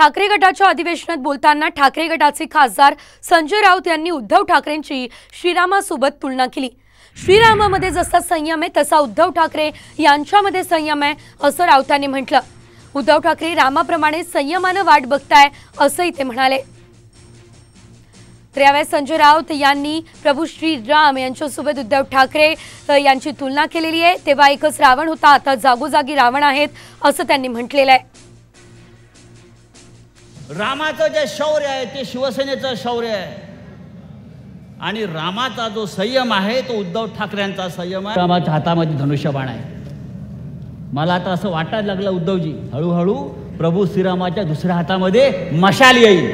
ठाकरे गटाच्या अधिवेशनात बोलताना ठाकरे गटाचे खासदार संजय राऊत यांनी उद्धव ठाकरेंची श्रीरामासोबत तुलना केली। श्रीरामामध्ये जसा संयम आहे तसा उद्धव ठाकरे यांच्यामध्ये संयम आहे असं राऊतांनी म्हटलं। उद्धव ठाकरे रामाप्रमाणे संयमाने वाट बघताय असंही ते म्हणाले। तर यावेळी संजय राऊत यांनी प्रभू श्रीराम यांच्यासोबत उद्धव ठाकरे यांची तुलना केलेली आहे। तेव्हा एकच रावण होता, आता जागोजागी रावण आहेत असं त्यांनी म्हटलेलं आहे। रामाचं जे शौर्य आहे ते शिवसेनेचं शौर्य आहे आणि रामाचा जो संयम आहे तो उद्धव ठाकरेंचा संयम आहे। रामाच्या हातामध्ये धनुष्यबाण आहे। मला आता असं वाटायला लागलं उद्धवजी हळूहळू प्रभू श्रीरामाच्या दुसऱ्या हातामध्ये मशाल येईल।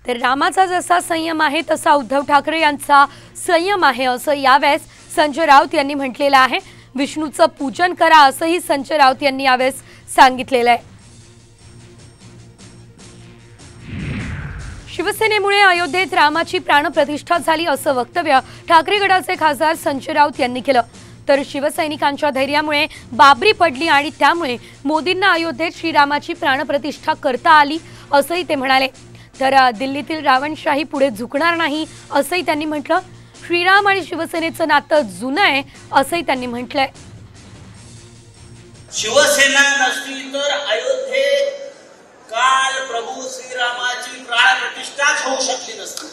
तर रामाचा जसा संयम आहे तसा उद्धव ठाकरे यांचा संयम आहे असं यावेळेस संजय राऊत यांनी म्हटलेलं आहे। विष्णूचं पूजन करा असंही संजय राऊत यांनी यावेळेस सांगितलेलं आहे। शिवसेनेमुळे अयोध्येत रामाची प्राणप्रतिष्ठा झाली असं वक्तव्य ठाकरे गटाचे खासदार संजय राऊत यांनी केलं। तर शिवसैनिकांच्या धैर्यामुळे बाबरी पडली आणि त्यामुळे मोदींना अयोध्येत श्रीरामाची प्राणप्रतिष्ठा करता आली असंही ते म्हणाले। तर दिल्लीतील रावणशाही पुढे झुकणार नाही असंही त्यांनी म्हटलं। श्रीराम आणि शिवसेनेचं नातं जुनं आहे असंही त्यांनी म्हटलंय। शिवसेना नसती तर अयोध्येत काल प्रभू श्रीरामाची प्राणप्रतिष्ठाच होऊ शकली नसती।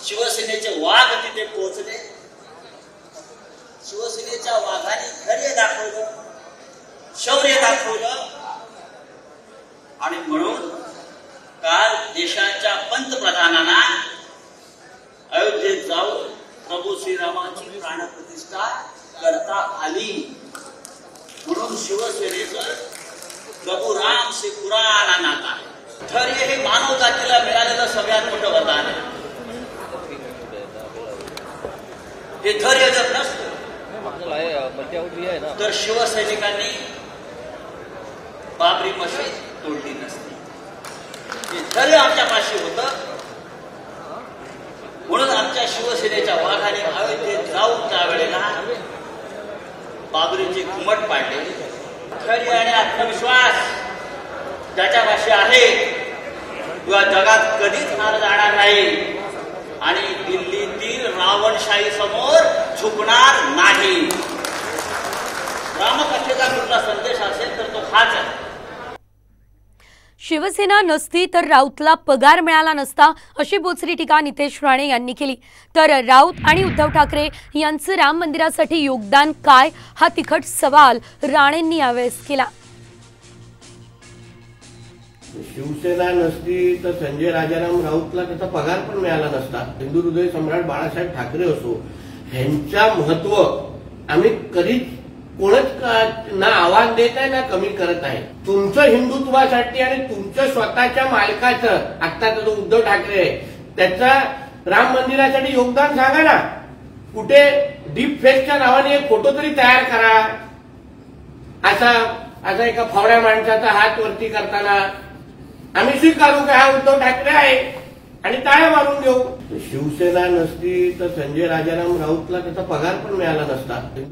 शिवसेनेचे वाघ तिथे पोहोचले। शिवसेनेच्या वाघाने धैर्य दाखवलं, शौर्य दाखवलं आणि म्हणून काल देशाच्या पंतप्रधानांना अयोध्येत जाऊन प्रभू श्रीरामाची प्राणप्रतिष्ठा करता आली। म्हणून शिवसेनेचं प्रभू राम से पुराणा नाता आहे। धैर्य हे मानव जातीला मिळालेलं सगळ्यात मोठं वरदान आहे। हे धैर्य जर नसतं तर शिवसैनिकांनी बाबरी मशीद तोडली नसती। हे धैर्य आमच्यापाशी होतं म्हणून आमच्या शिवसेनेच्या वाघाने अयोध्येत जाऊन त्यावेळेला बाबरीचे घुमट पाडले। धैर्य आणि आत्मविश्वास ज्याच्यापाशी आहे किंवा जगात कधीच हार जाणार नाही आणि दिल्लीतील रावणशाही समोर झुकणार नाही। रामकथेचा कुठला संदेश असेल तर तो हाच आहे। शिवसेना नसती तर राऊतला पगार मिळाला नसता अशी बोचरी टीका नितेश राणे यांनी केली। तर राऊत आणि उद्धव ठाकरे यांचं राम मंदिरासाठी योगदान काय हा तिखट सवाल राणेंनी यावेळेस केला। शिवसेना नसती तर संजय राजाराम राऊतला त्याचा पगार पण मिळाला नसता। हिंदू हृदय सम्राट बाळासाहेब ठाकरे असो ह्यांच्या महत्व आम्ही कधीच कोणच ना आवाज देत आहे ना कमी करत आहे। तुमचं हिंदुत्वासाठी आणि तुमच्या स्वतःच्या मालकाचं आत्ताचा जो उद्धव ठाकरे आहे त्याचा राम मंदिरासाठी योगदान सांगा ना। कुठे डीप फेकच्या नावाने एक फोटो तरी तयार करा। असा एका फावड्या माणसाचा हात वरती करताना आम्ही स्वीकारू का हा उद्धव ठाकरे आहे आणि टाळ्या मारून देऊ। शिवसेना नसती तर संजय राजाराम राऊतला त्याचा पगार पण मिळाला नसता।